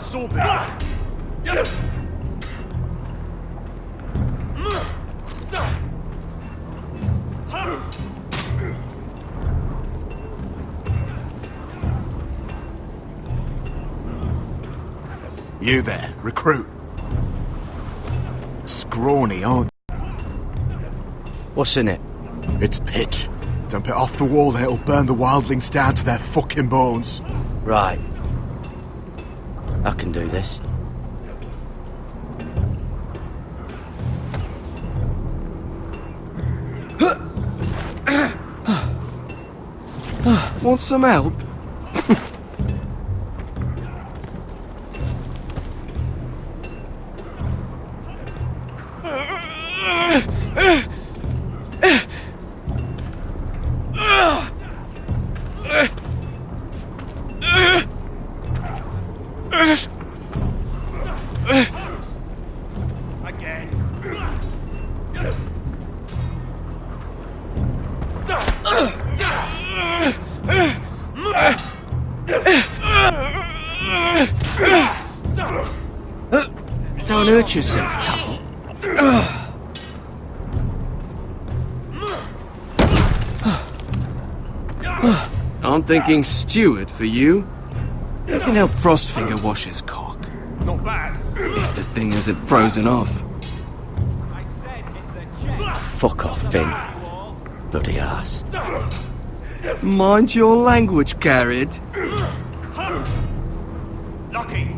So be it. You there, recruit. Scrawny, aren't you? What's in it? It's pitch. Dump it off the wall and it'll burn the wildlings down to their fucking bones. Right. I can do this. Want some help? Don't hurt yourself, Tuttle. I'm thinking steward for you. You can help Frostfinger wash his cock. Not bad. If the thing isn't frozen off. Fuck off, Finn. Bloody ass. Mind your language, Garrett. Lucky.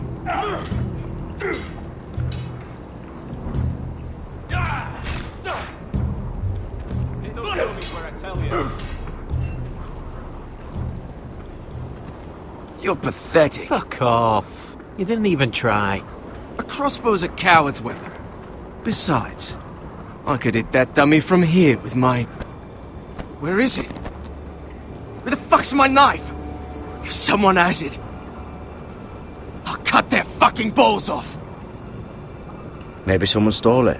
You're pathetic. Fuck off. You didn't even try. A crossbow's a coward's weapon. Besides, I could hit that dummy from here with my... Where is it? Where the fuck's my knife? If someone has it, I'll cut their fucking balls off. Maybe someone stole it.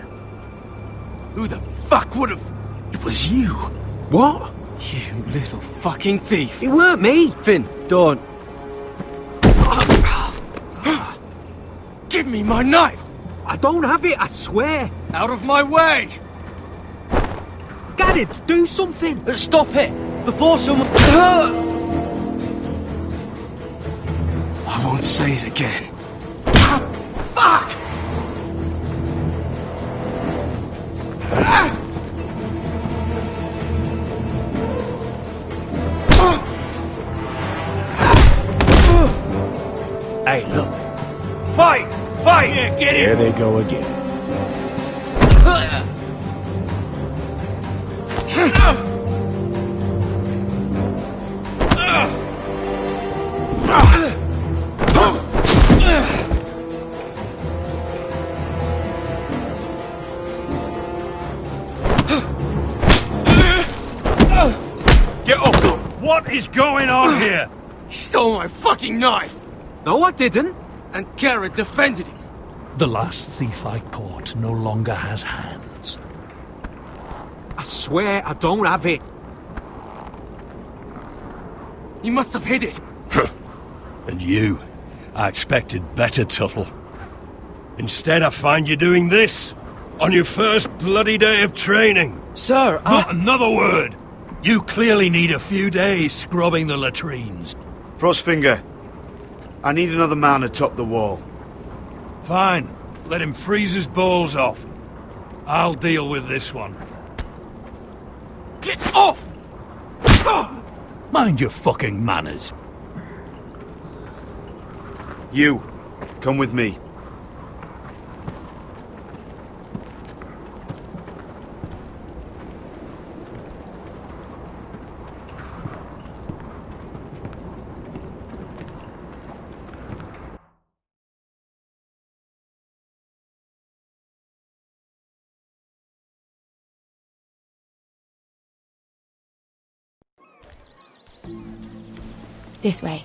Who the fuck would've... It was you. What? You little fucking thief. It weren't me. Finn, don't. Give me my knife! I don't have it, I swear. Out of my way! Garrett, do something. Stop it! Before someone... I won't say it again. Fuck! Hey, look. Fight! Fight! Yeah, get There in! they go again. Get up! What is going on here? He stole my fucking knife! No, I didn't. And Garrett defended him. The last thief I caught no longer has hands. I swear I don't have it. He must have hid it. And you? I expected better, Tuttle. Instead, I find you doing this. On your first bloody day of training. Sir, Not another word! You clearly need a few days scrubbing the latrines. Frostfinger, I need another man atop the wall. Fine. Let him freeze his balls off. I'll deal with this one. Get off! Mind your fucking manners. You, come with me. This way.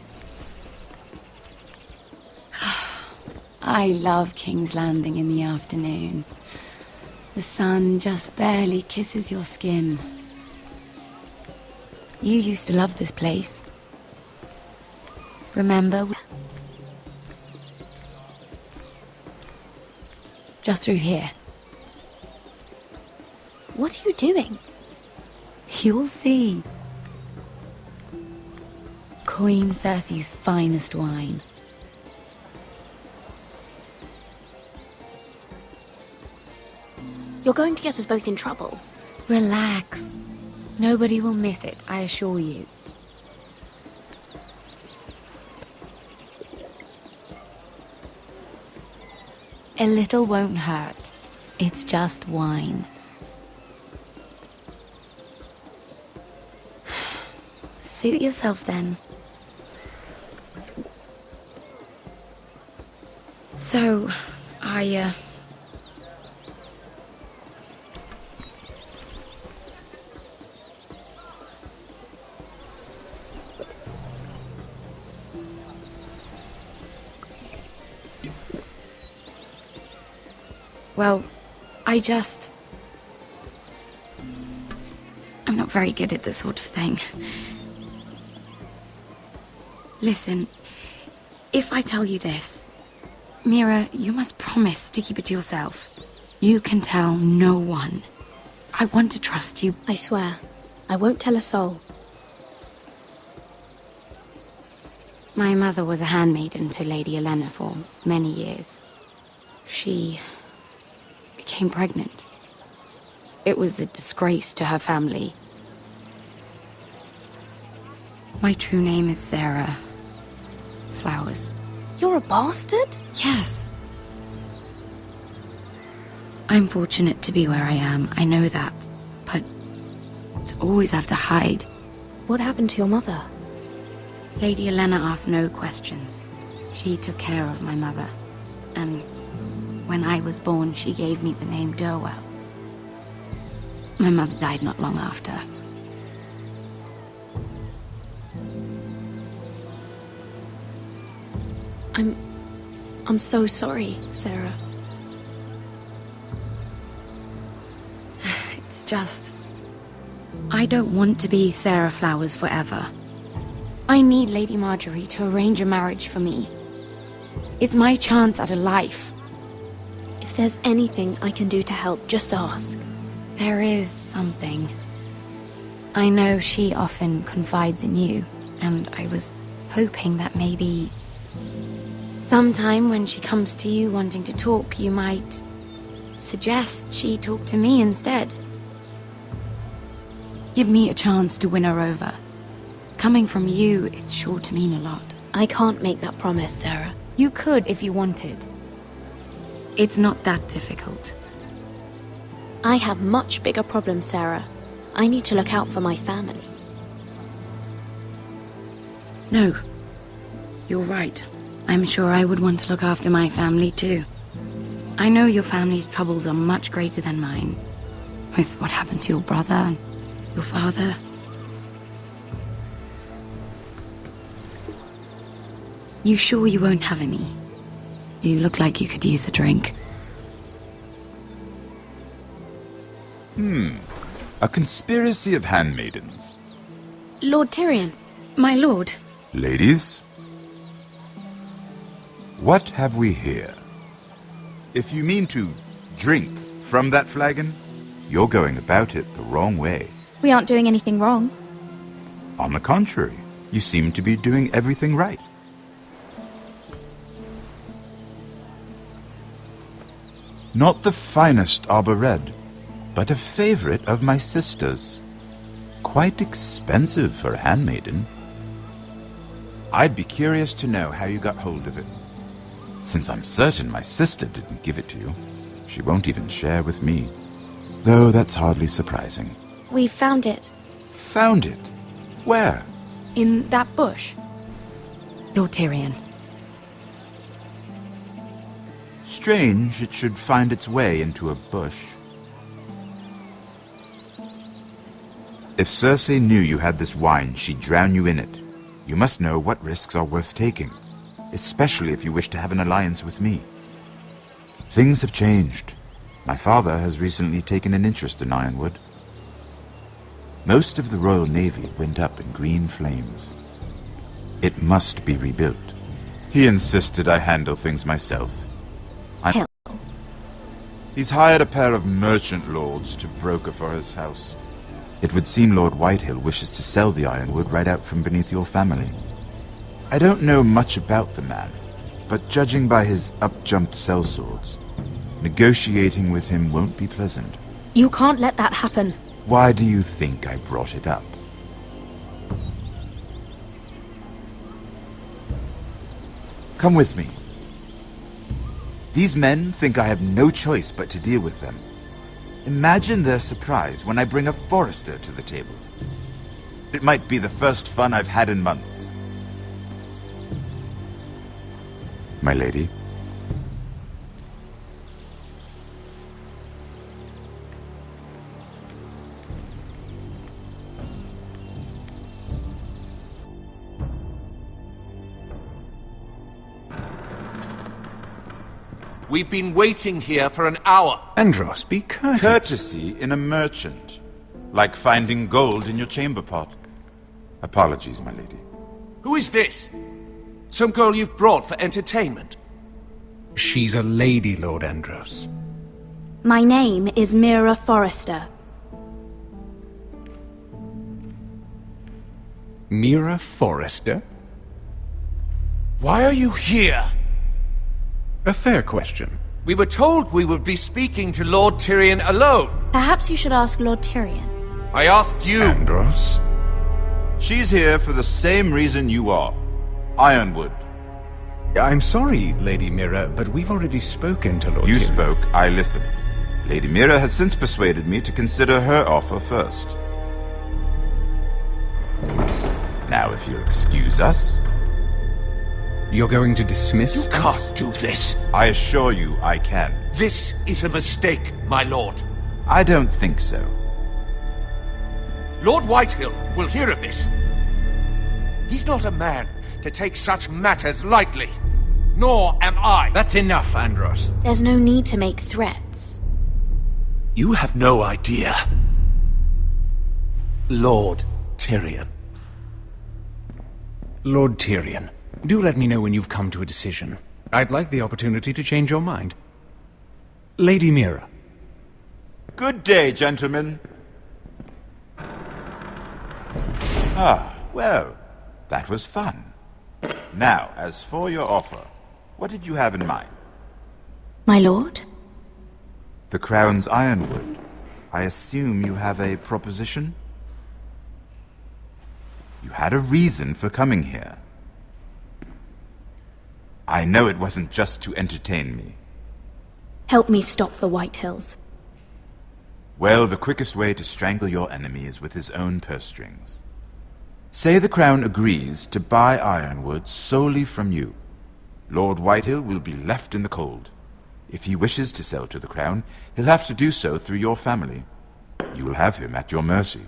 I love King's Landing in the afternoon. The sun just barely kisses your skin. You used to love this place. Remember? just through here. What are you doing? You'll see. Queen Cersei's finest wine. You're going to get us both in trouble. Relax. Nobody will miss it, I assure you. A little won't hurt. It's just wine. Suit yourself then. So, Well, I'm not very good at this sort of thing. Listen, if I tell you this, Mira, you must promise to keep it to yourself. You can tell no one. I want to trust you. I swear, I won't tell a soul. My mother was a handmaiden to Lady Olenna for many years. She became pregnant. It was a disgrace to her family. My true name is Sarah Flowers. You're a bastard? Yes. I'm fortunate to be where I am, I know that. But to always have to hide. What happened to your mother? Lady Olenna asked no questions. She took care of my mother. And when I was born, she gave me the name Durwell. My mother died not long after. I'm so sorry, Sarah. It's just... I don't want to be Sarah Flowers forever. I need Lady Marjorie to arrange a marriage for me. It's my chance at a life. If there's anything I can do to help, just ask. There is something. I know she often confides in you, and I was hoping that maybe... sometime when she comes to you wanting to talk, you might suggest she talk to me instead. Give me a chance to win her over. Coming from you, it's sure to mean a lot. I can't make that promise, Sarah. You could if you wanted. It's not that difficult. I have much bigger problems, Sarah. I need to look out for my family. No. You're right. I'm sure I would want to look after my family too. I know your family's troubles are much greater than mine. With what happened to your brother and your father. You sure you won't have any? You look like you could use a drink. A conspiracy of handmaidens. Lord Tyrion. My lord. Ladies, what have we here? If you mean to drink from that flagon, you're going about it the wrong way. We aren't doing anything wrong. On the contrary, you seem to be doing everything right. Not the finest arbor red, but a favorite of my sister's. Quite expensive for a handmaiden. I'd be curious to know how you got hold of it. Since I'm certain my sister didn't give it to you, she won't even share with me. Though that's hardly surprising. We found it. Found it? Where? In that bush. Lord Tyrion. Strange it should find its way into a bush. If Cersei knew you had this wine, she'd drown you in it. You must know what risks are worth taking, especially if you wish to have an alliance with me. Things have changed. My father has recently taken an interest in Ironwood. Most of the Royal Navy went up in green flames. It must be rebuilt. He insisted I handle things myself. Hell. He's hired a pair of merchant lords to broker for his house. It would seem Lord Whitehill wishes to sell the ironwood right out from beneath your family. I don't know much about the man, but judging by his up-jumped sellswords, negotiating with him won't be pleasant. You can't let that happen. Why do you think I brought it up? Come with me. These men think I have no choice but to deal with them. Imagine their surprise when I bring a forester to the table. It might be the first fun I've had in months. My lady? We've been waiting here for an hour. Andros, be courteous. Courtesy in a merchant. Like finding gold in your chamber pot. Apologies, my lady. Who is this? Some girl you've brought for entertainment? She's a lady, Lord Andros. My name is Mira Forrester. Mira Forrester? Why are you here? A fair question. We were told we would be speaking to Lord Tyrion alone. Perhaps you should ask Lord Tyrion. I asked you. Andros? She's here for the same reason you are. Ironwood. I'm sorry, Lady Mira, but we've already spoken to Lord You Tyrion. spoke, I listened. Lady Mira has since persuaded me to consider her offer first. Now, if you'll excuse us... You're going to dismiss You can't do this. I assure you I can. This is a mistake, my lord. I don't think so. Lord Whitehill will hear of this. He's not a man to take such matters lightly. Nor am I. That's enough, Andros. There's no need to make threats. You have no idea. Lord Tyrion. Lord Tyrion, do let me know when you've come to a decision. I'd like the opportunity to change your mind. Lady Mira. Good day, gentlemen. Ah, well, that was fun. Now, as for your offer, what did you have in mind? My lord? The Crown's ironwood. I assume you have a proposition? You had a reason for coming here. I know it wasn't just to entertain me. Help me stop the Whitehills. Well, the quickest way to strangle your enemy is with his own purse strings. Say the Crown agrees to buy ironwood solely from you. Lord Whitehill will be left in the cold. If he wishes to sell to the Crown, he'll have to do so through your family. You will have him at your mercy.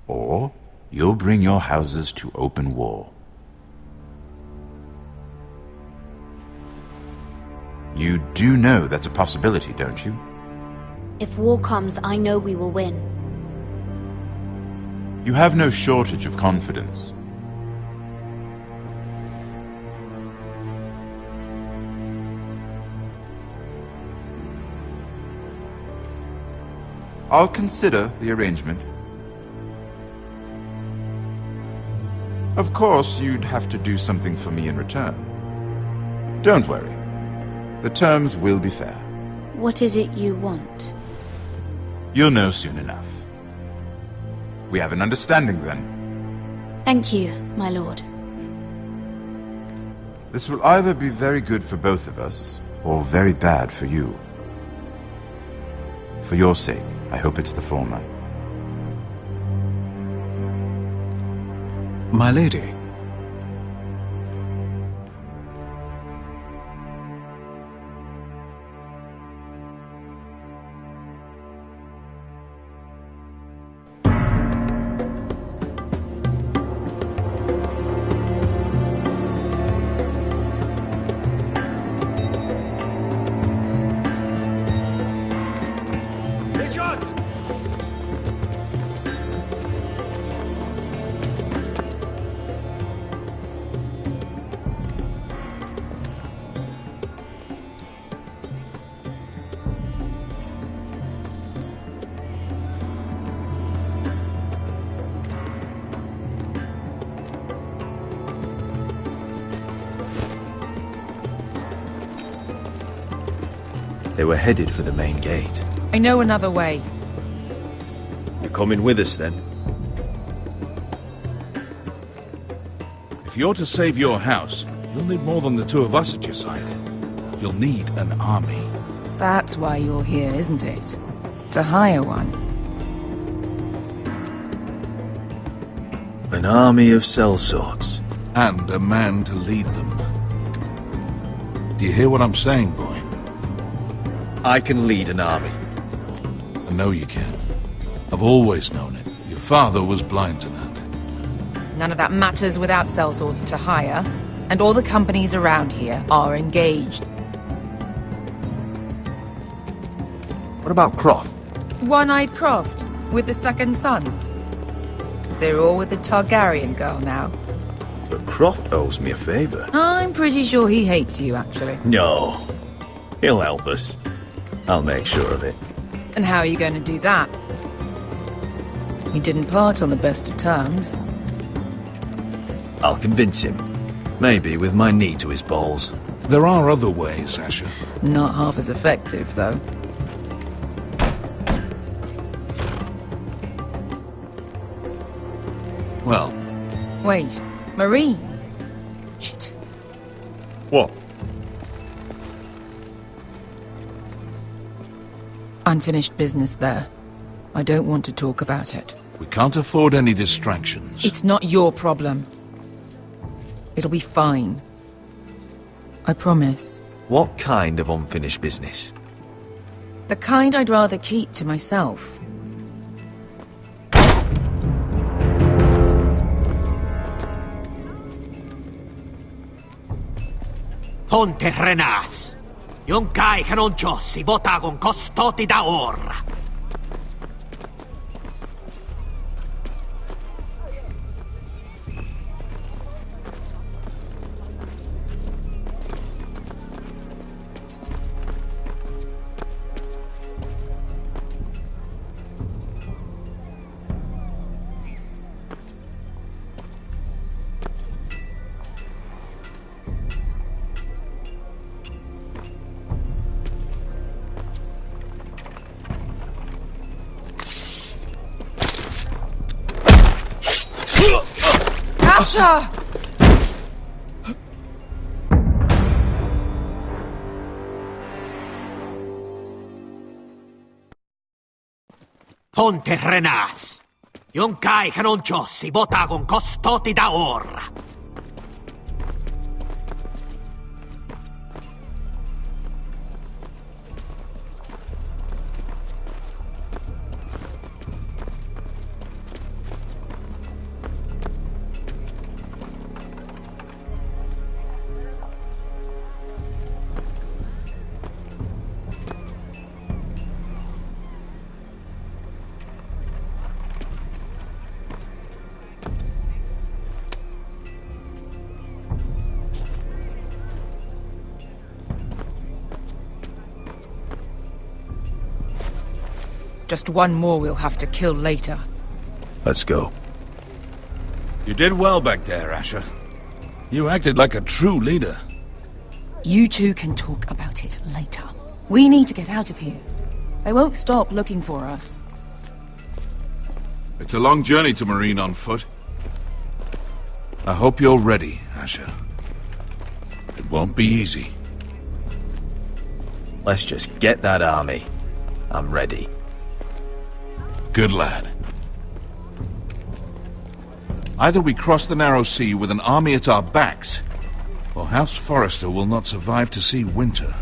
Or you'll bring your houses to open war. You do know that's a possibility, don't you? If war comes, I know we will win. You have no shortage of confidence. I'll consider the arrangement. Of course, you'd have to do something for me in return. Don't worry. The terms will be fair. What is it you want? You'll know soon enough. We have an understanding then. Thank you, my lord. This will either be very good for both of us, or very bad for you. For your sake, I hope it's the former. My lady. They were headed for the main gate. I know another way. You're coming with us, then? If you're to save your house, you'll need more than the two of us at your side. You'll need an army. That's why you're here, isn't it? To hire one. An army of sellswords. And a man to lead them. Do you hear what I'm saying, boy? I can lead an army. I know you can. I've always known it. Your father was blind to that. None of that matters without sellswords to hire, and all the companies around here are engaged. What about Croft? One-Eyed Croft, with the second sons. They're all with the Targaryen girl now. But Croft owes me a favour. I'm pretty sure he hates you, actually. No. He'll help us. I'll make sure of it. And how are you going to do that? We didn't part on the best of terms. I'll convince him. Maybe with my knee to his balls. There are other ways, Asher. Not half as effective, though. Well. Wait, Marine? Shit. What? Unfinished business there. I don't want to talk about it. We can't afford any distractions. It's not your problem. It'll be fine. I promise. What kind of unfinished business? The kind I'd rather keep to myself. Ponte Renas. Yon kai non ciossi, botagon costoti da orra. Asher! Ponte Renas. Yon kai non ciossi, botagon costoti da orra. Just one more we'll have to kill later. Let's go. You did well back there, Asher. You acted like a true leader. You two can talk about it later. We need to get out of here. They won't stop looking for us. It's a long journey to Marine on foot. I hope you're ready, Asher. It won't be easy. Let's just get that army. I'm ready. Good lad. Either we cross the narrow sea with an army at our backs, or House Forrester will not survive to see winter.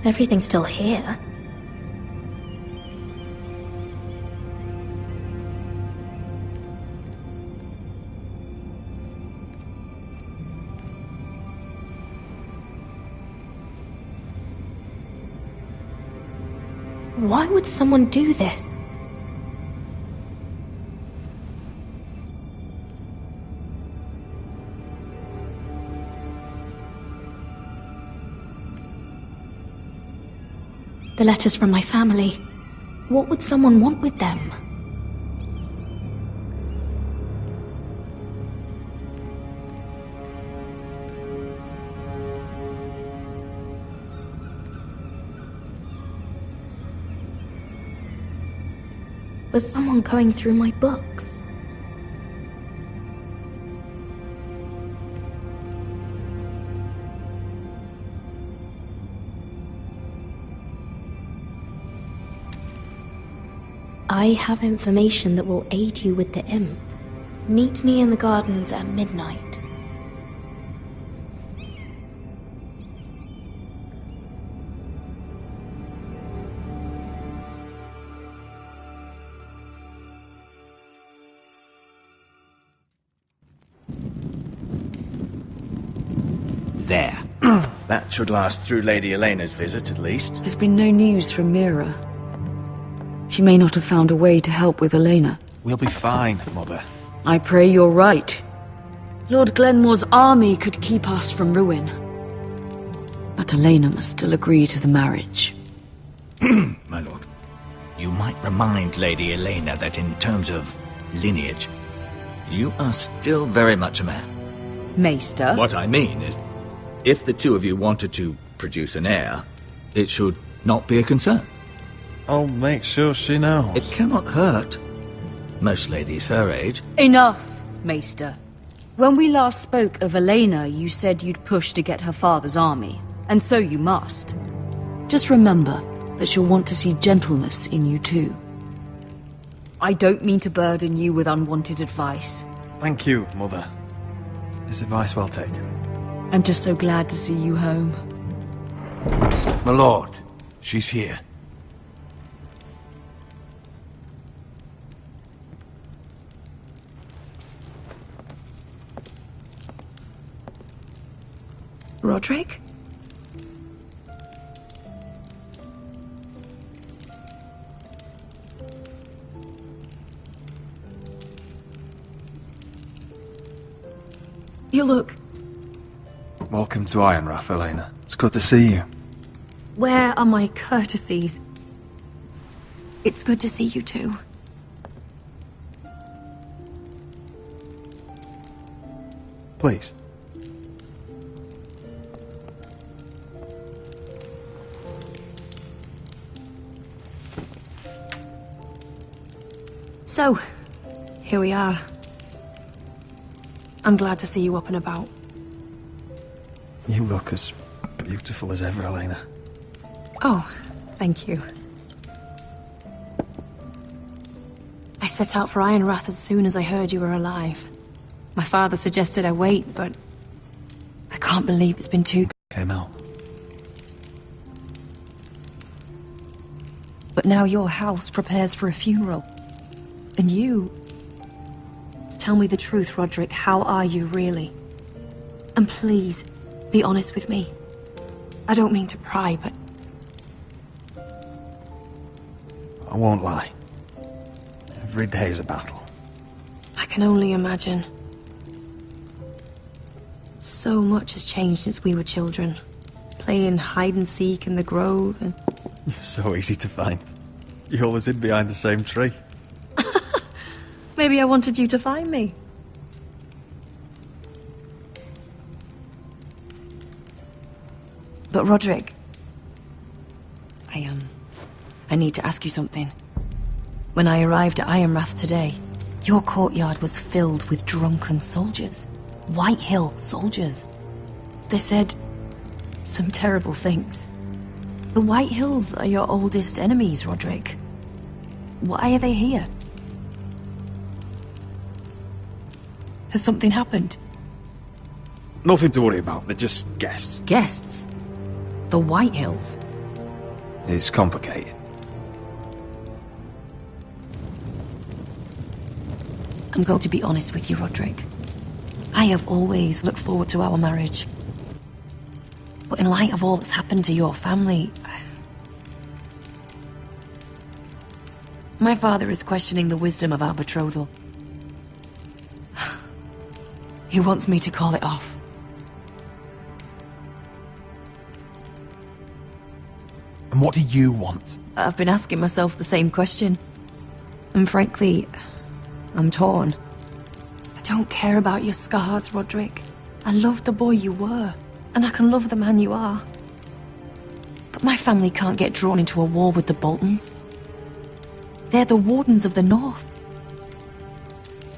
Everything's still here. Why would someone do this? The letters from my family. What would someone want with them? Was someone going through my books? I have information that will aid you with the imp. Meet me in the gardens at midnight. There. That should last through Lady Elena's visit, at least. There's been no news from Mira. She may not have found a way to help with Elena. We'll be fine, Mother. I pray you're right. Lord Glenmore's army could keep us from ruin. But Elena must still agree to the marriage. My lord, you might remind Lady Elena that in terms of lineage, you are still very much a man. Maester? What I mean is, if the two of you wanted to produce an heir, it should not be a concern. I'll make sure she knows. It cannot hurt. Most ladies her age. Enough, Maester. When we last spoke of Elena, you said you'd push to get her father's army, and so you must. Just remember that she'll want to see gentleness in you too. I don't mean to burden you with unwanted advice. Thank you, Mother. This advice well taken. I'm just so glad to see you home. My lord, she's here. Roderick? You look... Welcome to Ironrath, Elena. It's good to see you. Where are my courtesies? It's good to see you too. Please. So, here we are. I'm glad to see you up and about. You look as beautiful as ever, Elena. Oh, thank you. I set out for Ironrath as soon as I heard you were alive. My father suggested I wait, but I can't believe it's been two... Came out. But now your house prepares for a funeral. And you... Tell me the truth, Roderick. How are you, really? And please, be honest with me. I don't mean to pry, but... I won't lie. Every day's a battle. I can only imagine. So much has changed since we were children. Playing hide-and-seek in the grove and... You're so easy to find. You always hid behind the same tree. Maybe I wanted you to find me. But Roderick... I need to ask you something. When I arrived at Ironrath today, your courtyard was filled with drunken soldiers. White Hill soldiers. They said some terrible things. The White Hills are your oldest enemies, Roderick. Why are they here? Has something happened? Nothing to worry about. They're just guests. Guests? The White Hills? It's complicated. I'm going to be honest with you, Roderick. I have always looked forward to our marriage. But in light of all that's happened to your family... My father is questioning the wisdom of our betrothal. He wants me to call it off. And what do you want? I've been asking myself the same question. And frankly, I'm torn. I don't care about your scars, Roderick. I love the boy you were, and I can love the man you are. But my family can't get drawn into a war with the Boltons. They're the Wardens of the North.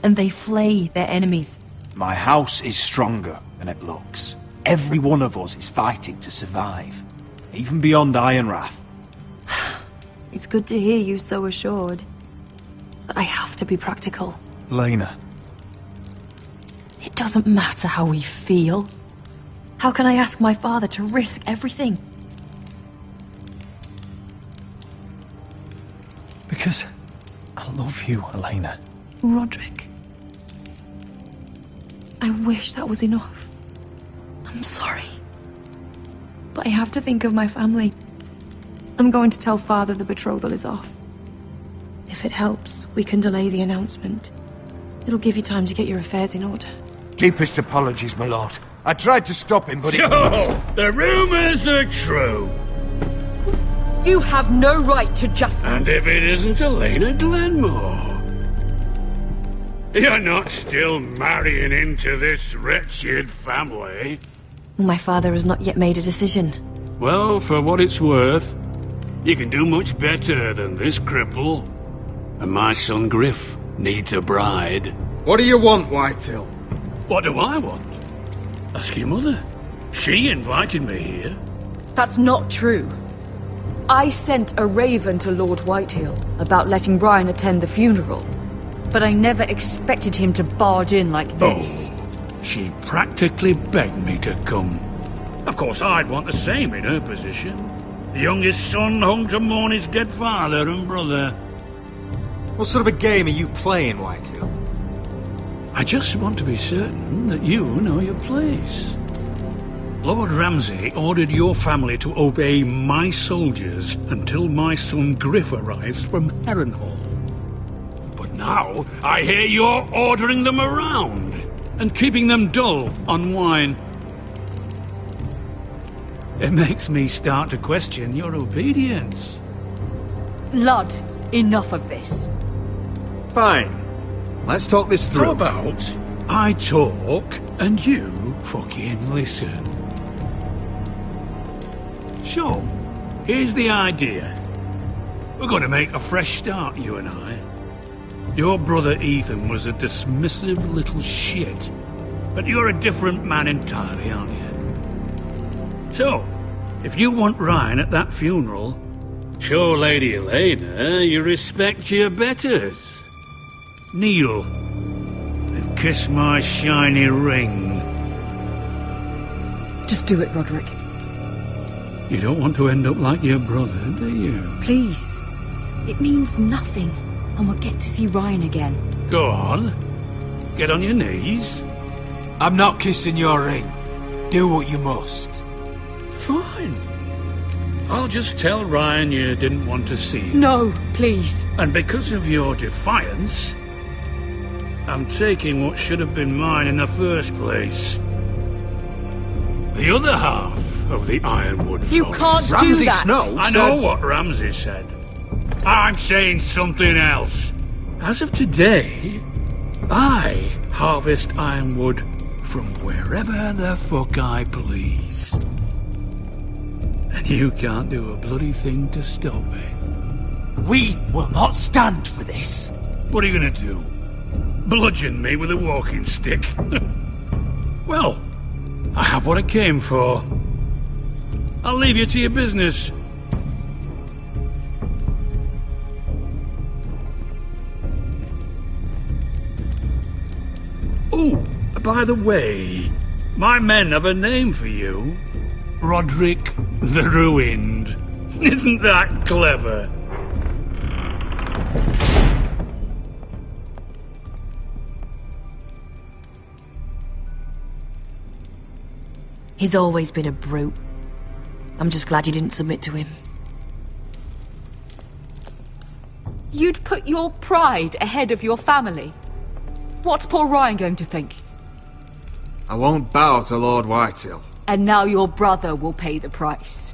And they flay their enemies. My house is stronger than it looks. Every one of us is fighting to survive. Even beyond Ironrath. It's good to hear you so assured. But I have to be practical. Lena. It doesn't matter how we feel. How can I ask my father to risk everything? Because I love you, Elena. Roderick. I wish that was enough. I'm sorry. But I have to think of my family. I'm going to tell Father the betrothal is off. If it helps, we can delay the announcement. It'll give you time to get your affairs in order. Deepest apologies, my lord. I tried to stop him, but So, the rumors are true. You have no right to just... And if it isn't Elena Glenmore? You're not still marrying into this wretched family? My father has not yet made a decision. Well, for what it's worth, you can do much better than this cripple. And my son Griff needs a bride. What do you want, Whitetail? What do I want? Ask your mother. She invited me here. That's not true. I sent a raven to Lord Whitehill about letting Brian attend the funeral. But I never expected him to barge in like this. Oh, she practically begged me to come. Of course, I'd want the same in her position. The youngest son home to mourn his dead father and brother. What sort of a game are you playing, Whitetail? I just want to be certain that you know your place. Lord Ramsay ordered your family to obey my soldiers until my son Griff arrives from Harrenhal. But now, I hear you're ordering them around and keeping them dull on wine. It makes me start to question your obedience. Lud, enough of this. Fine. Let's talk this through. How about I talk and you fucking listen? So, here's the idea. We're going to make a fresh start, you and I. Your brother Ethan was a dismissive little shit. But you're a different man entirely, aren't you? So, if you want Ryan at that funeral, show Lady Elena you respect your betters. Kneel and kiss my shiny ring. Just do it, Roderick. You don't want to end up like your brother, do you? Please. It means nothing, and we'll get to see Ryan again. Go on. Get on your knees. I'm not kissing your ring. Do what you must. Fine. I'll just tell Ryan you didn't want to see him. No, please. And because of your defiance, I'm taking what should have been mine in the first place. The other half of the Ironwood You forest. can't do Ramsay that. Snow I said... know what Ramsay said. I'm saying something else. As of today, I harvest Ironwood from wherever the fuck I please. And you can't do a bloody thing to stop me. We will not stand for this. What are you gonna do? Bludgeon me with a walking stick? Well, I have what I came for. I'll leave you to your business. Oh, by the way, my men have a name for you. Roderick the Ruined. Isn't that clever? He's always been a brute. I'm just glad you didn't submit to him. You'd put your pride ahead of your family? What's poor Ryan going to think? I won't bow to Lord Whitehill. And now your brother will pay the price.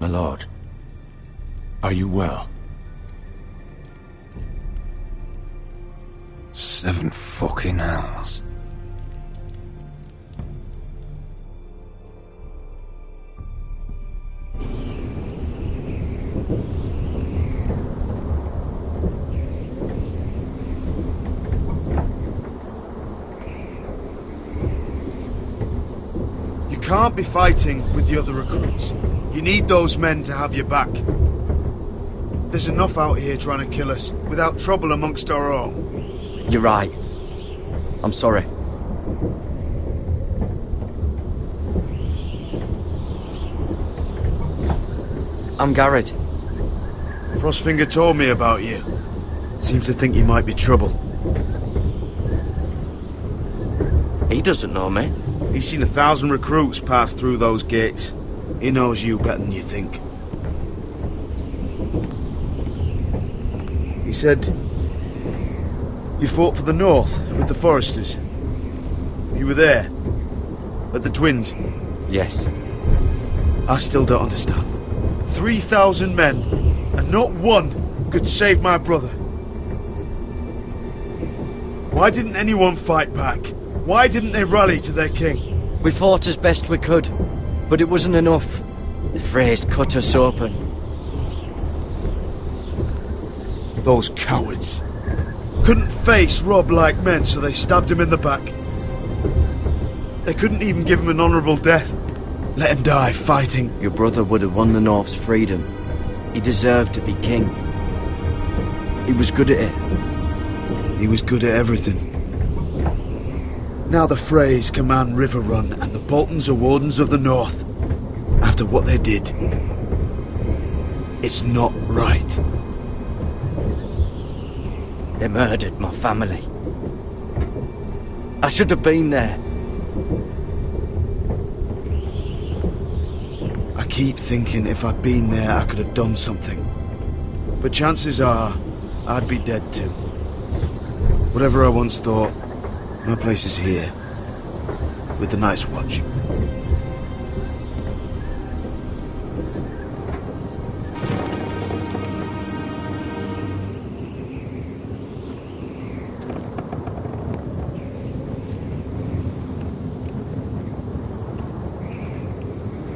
My lord, are you well? 7 fucking hells. You can't be fighting with the other recruits. You need those men to have your back. There's enough out here trying to kill us, without trouble amongst our own. You're right. I'm sorry. I'm Garrett. Frostfinger told me about you. Seems to think you might be trouble. He doesn't know me. He's seen 1,000 recruits pass through those gates. He knows you better than you think. He said you fought for the North with the Foresters. You were there at the Twins. Yes. I still don't understand. 3,000 men, and not one could save my brother. Why didn't anyone fight back? Why didn't they rally to their king? We fought as best we could, but it wasn't enough. The Freys cut us open. Those cowards. Couldn't face Rob like men, so they stabbed him in the back. They couldn't even give him an honourable death. Let him die fighting. Your brother would have won the North's freedom. He deserved to be king. He was good at it. He was good at everything. Now the Freys command River Run, and the Boltons are Wardens of the North. After what they did. It's not right. They murdered my family. I should have been there. I keep thinking if I'd been there, I could have done something. But chances are, I'd be dead too. Whatever I once thought, my place is here. With the Night's Watch.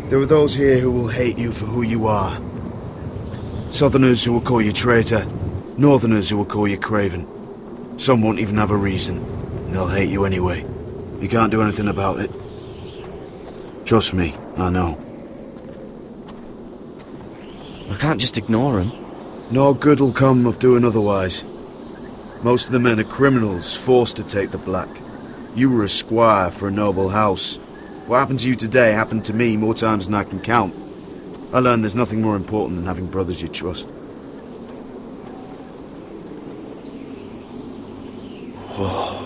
There are those here who will hate you for who you are. Southerners who will call you traitor. Northerners who will call you craven. Some won't even have a reason. They'll hate you anyway. You can't do anything about it. Trust me, I know. I can't just ignore him. No good will come of doing otherwise. Most of the men are criminals, forced to take the black. You were a squire for a noble house. What happened to you today happened to me more times than I can count. I learned there's nothing more important than having brothers you trust. Whoa.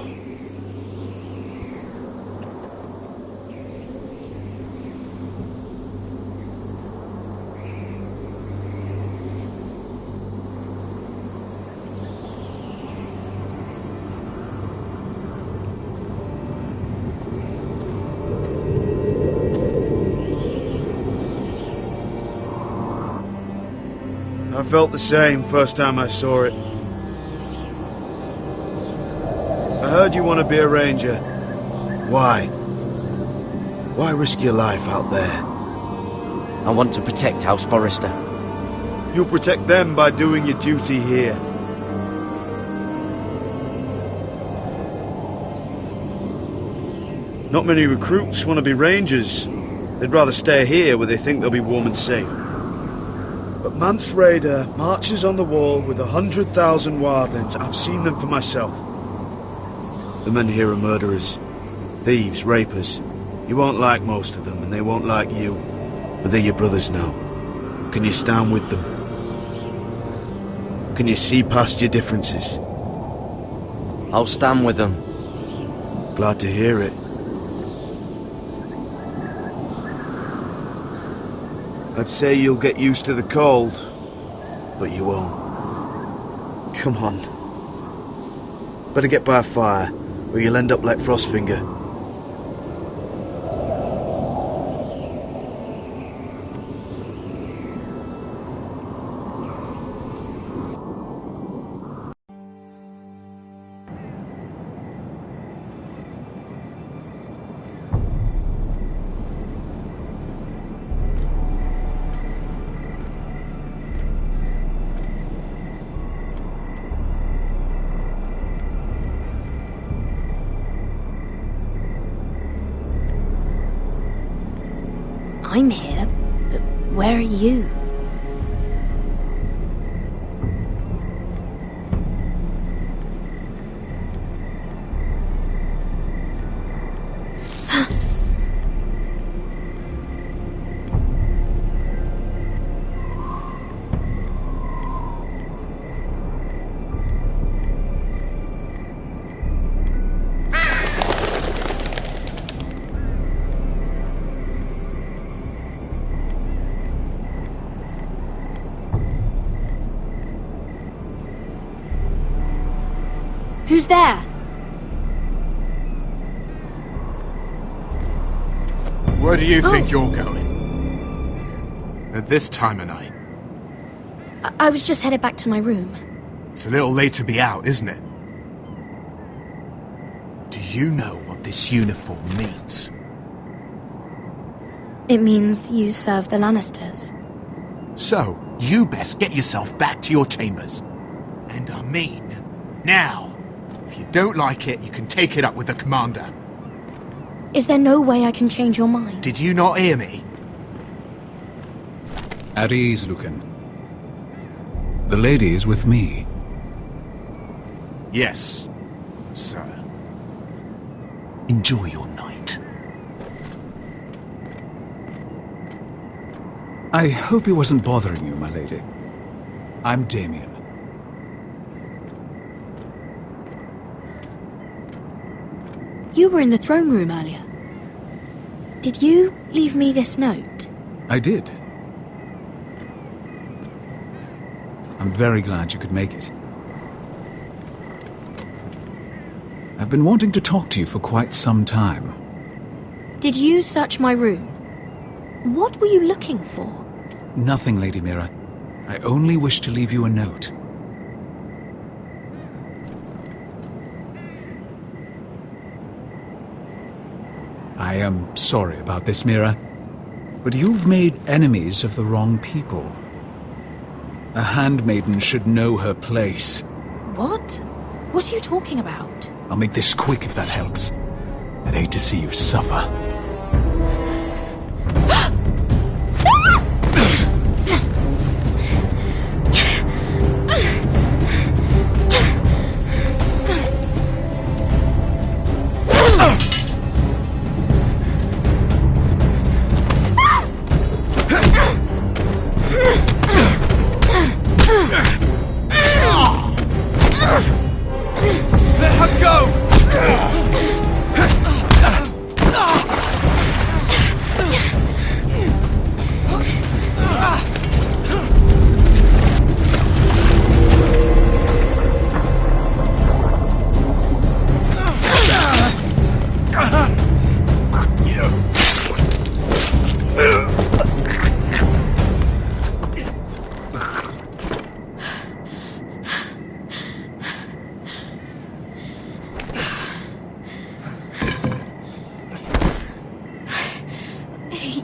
I felt the same first time I saw it. I heard you want to be a ranger. Why? Why risk your life out there? I want to protect House Forrester. You'll protect them by doing your duty here. Not many recruits want to be rangers. They'd rather stay here where they think they'll be warm and safe. But Mance Raider marches on the wall with 100,000 wildlings. I've seen them for myself. The men here are murderers, thieves, rapers. You won't like most of them, and they won't like you. But they're your brothers now. Can you stand with them? Can you see past your differences? I'll stand with them. Glad to hear it. I'd say you'll get used to the cold, but you won't. Come on. Better get by a fire, or you'll end up like Frostfinger. I'm here, but where are you? Who's there? Where do you think you're going? At this time of night? I was just headed back to my room. It's a little late to be out, isn't it? Do you know what this uniform means? It means you serve the Lannisters. So, you best get yourself back to your chambers. And I mean, now. If you don't like it, you can take it up with the commander. Is there no way I can change your mind? Did you not hear me? At ease, Lucan. The lady is with me. Yes, sir. Enjoy your night. I hope he wasn't bothering you, my lady. I'm Damien. You were in the throne room earlier. Did you leave me this note? I did. I'm very glad you could make it. I've been wanting to talk to you for quite some time. Did you search my room? What were you looking for? Nothing, Lady Mira. I only wish to leave you a note. I am sorry about this, Mira, but you've made enemies of the wrong people. A handmaiden should know her place. What? What are you talking about? I'll make this quick if that helps. I'd hate to see you suffer. Let her go!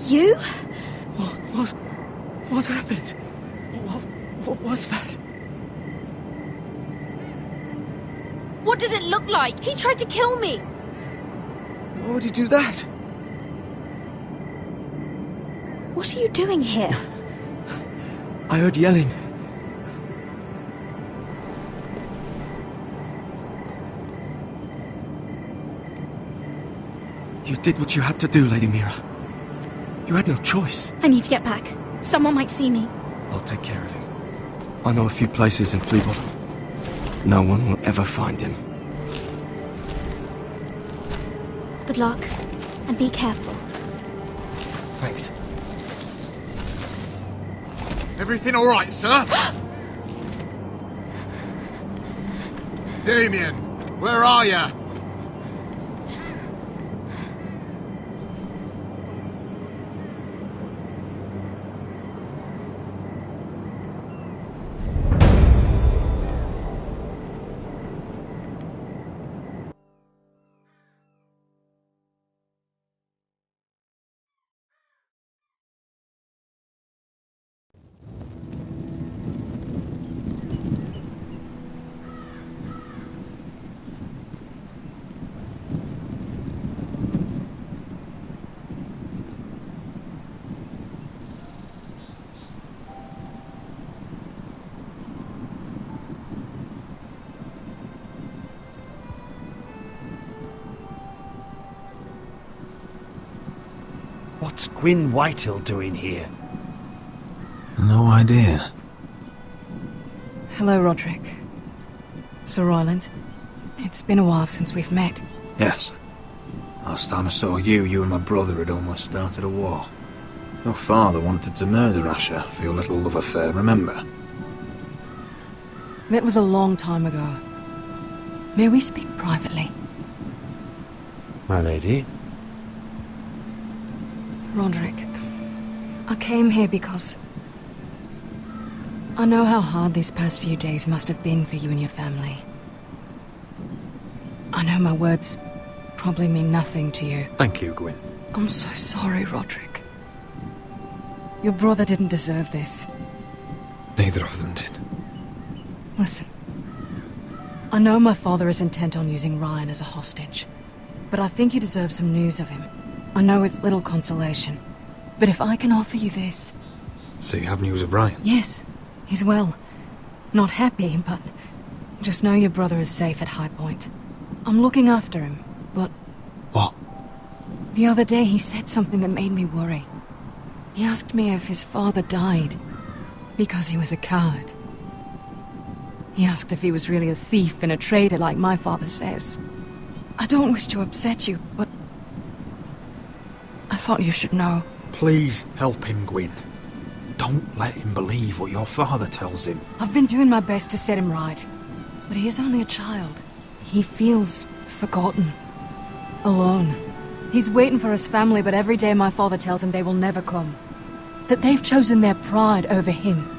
You? What happened? What was that? What does it look like? He tried to kill me! Why would he do that? What are you doing here? I heard yelling. You did what you had to do, Lady Mira. You had no choice. I need to get back. Someone might see me. I'll take care of him. I know a few places in Fleabottom. No one will ever find him. Good luck, and be careful. Thanks. Everything all right, sir? Damien, where are you? What's Gwyn Whitehill doing here? No idea. Hello, Roderick. Sir Royland. It's been a while since we've met. Yes. Last time I saw you and my brother had almost started a war. Your father wanted to murder Asher for your little love affair, remember? That was a long time ago. May we speak privately? My lady? Roderick, I came here because I know how hard these past few days must have been for you and your family. I know my words probably mean nothing to you. Thank you, Gwyn. I'm so sorry, Roderick. Your brother didn't deserve this. Neither of them did. Listen, I know my father is intent on using Ryan as a hostage, but I think you deserve some news of him. I know it's little consolation, but if I can offer you this... So you have news of Ryan? Yes, he's well. Not happy, but just know your brother is safe at High Point. I'm looking after him, but... What? The other day he said something that made me worry. He asked me if his father died because he was a coward. He asked if he was really a thief and a traitor like my father says. I don't wish to upset you, but I thought you should know. Please help him, Gwyn. Don't let him believe what your father tells him. I've been doing my best to set him right, but he is only a child. He feels forgotten, alone. He's waiting for his family, but every day my father tells him they will never come. That they've chosen their pride over him.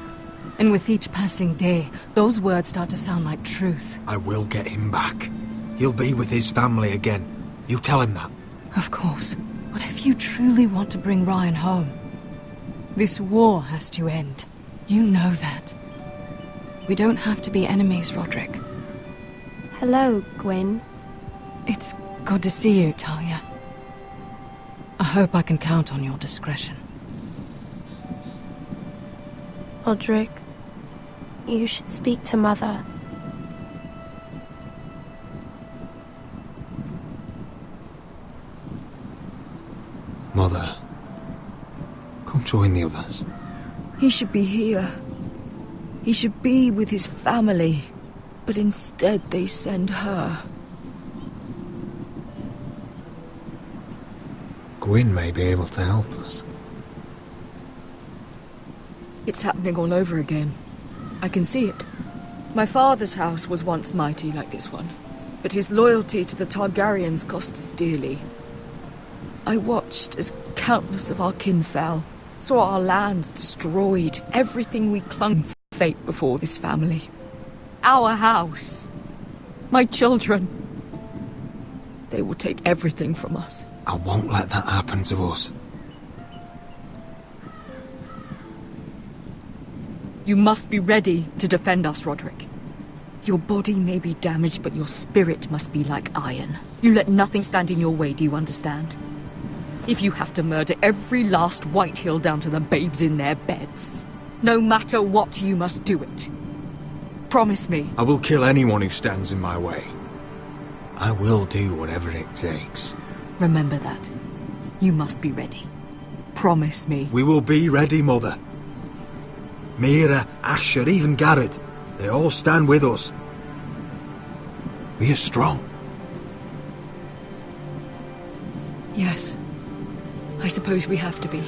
And with each passing day, those words start to sound like truth. I will get him back. He'll be with his family again. You tell him that. Of course. But if you truly want to bring Ryan home, this war has to end. You know that. We don't have to be enemies, Roderick. Hello, Gwyn. It's good to see you, Talia. I hope I can count on your discretion. Roderick, you should speak to Mother. Mother, come join the others. He should be here. He should be with his family. But instead they send her. Gwyn may be able to help us. It's happening all over again. I can see it. My father's house was once mighty like this one, but his loyalty to the Targaryens cost us dearly. I watched as countless of our kin fell, saw our lands destroyed, everything we clung to fate before this family. Our house. My children. They will take everything from us. I won't let that happen to us. You must be ready to defend us, Roderick. Your body may be damaged, but your spirit must be like iron. You let nothing stand in your way, do you understand? If you have to murder every last Whitehill down to the babes in their beds, No matter what, you must do it. Promise me. I will kill anyone who stands in my way. I will do whatever it takes. Remember that. You must be ready. Promise me. We will be ready, Mother. Mira, Asher, even Garrett. They all stand with us. We are strong. Yes. I suppose we have to be.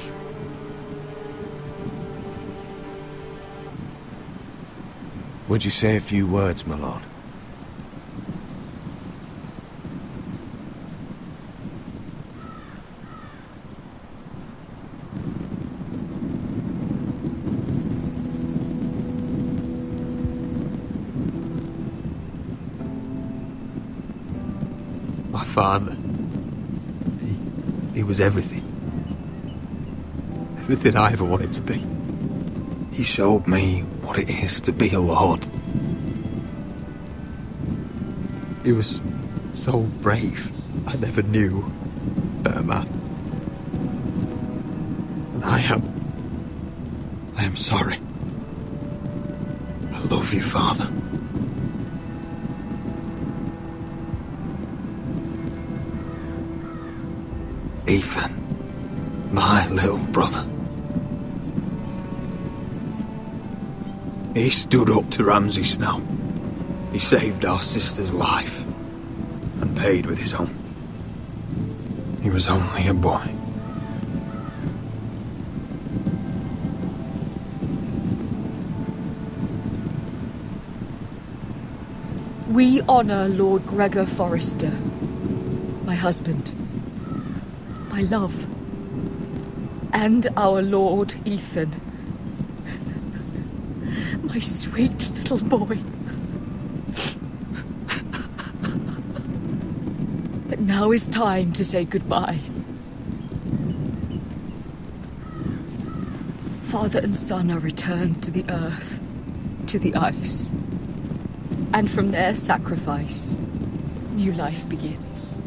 Would you say a few words, my lord? My father. He was everything. Everything I ever wanted to be. He showed me what it is to be a lord. He was so brave. I never knew a better man. And I am sorry. I love you, Father. Ethan, my little brother. He stood up to Ramsay Snow. He saved our sister's life and paid with his own. He was only a boy. We honor Lord Gregor Forrester, my husband, my love, and our Lord Ethan, my sweet little boy. But now is time to say goodbye. Father and son are returned to the earth, to the ice. And from their sacrifice, new life begins.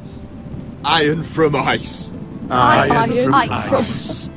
Iron from ice. Iron from ice.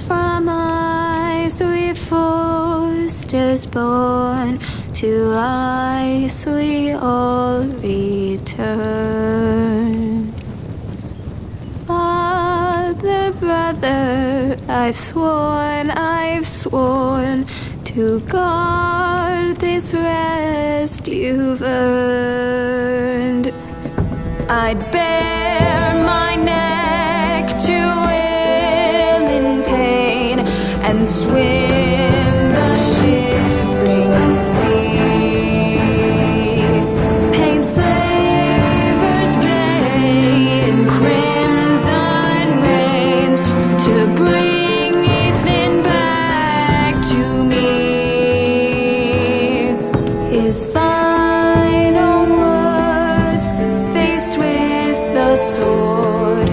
From ice we foresters born, to ice we all return. Father, brother, I've sworn to guard this rest you've earned. I'd bare my neck to and swim the shivering sea. Paint slavers play in crimson rains to bring Ethan back to me. His final words, faced with the sword,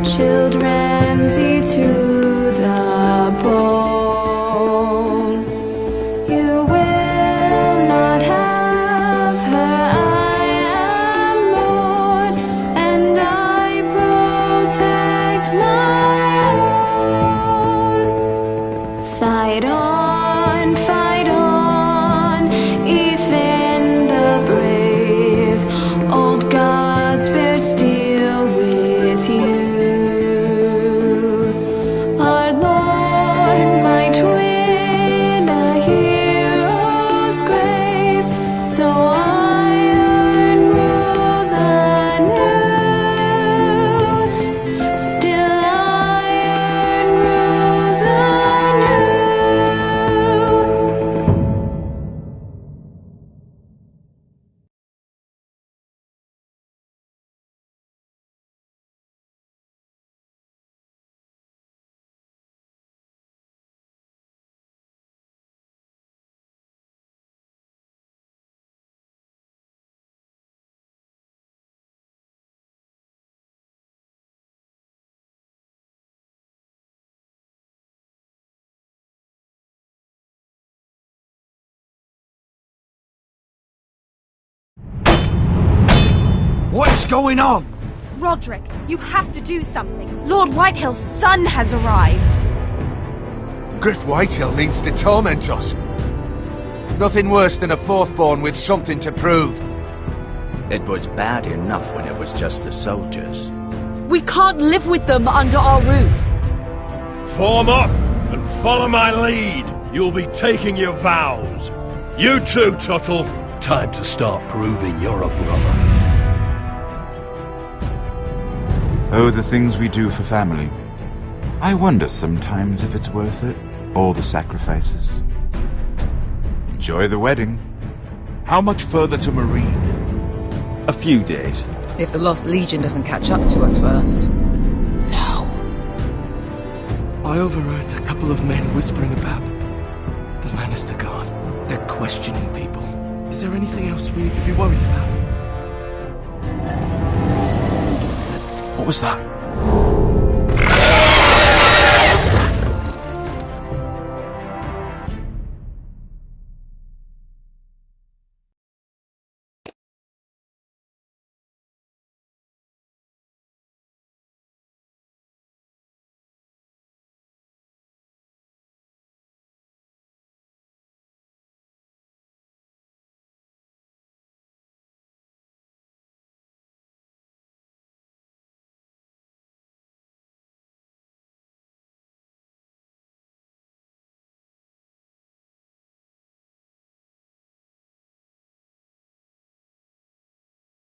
chilled Ramsay to the bone. You will not have her. I am Lord, and I protect my own. Fight on, Ethan the brave. Old gods bear steel with you. What is going on? Roderick, you have to do something. Lord Whitehill's son has arrived. Griff Whitehill means to torment us. Nothing worse than a fourthborn with something to prove. It was bad enough when it was just the soldiers. We can't live with them under our roof. Form up and follow my lead. You'll be taking your vows. You too, Tuttle. Time to start proving you're a brother. Oh, the things we do for family. I wonder sometimes if it's worth it, all the sacrifices. Enjoy the wedding. How much further to Marine? A few days. If the Lost Legion doesn't catch up to us first. I overheard a couple of men whispering about the Lannister Guard. They're questioning people. Is there anything else we need to be worried about? What was that?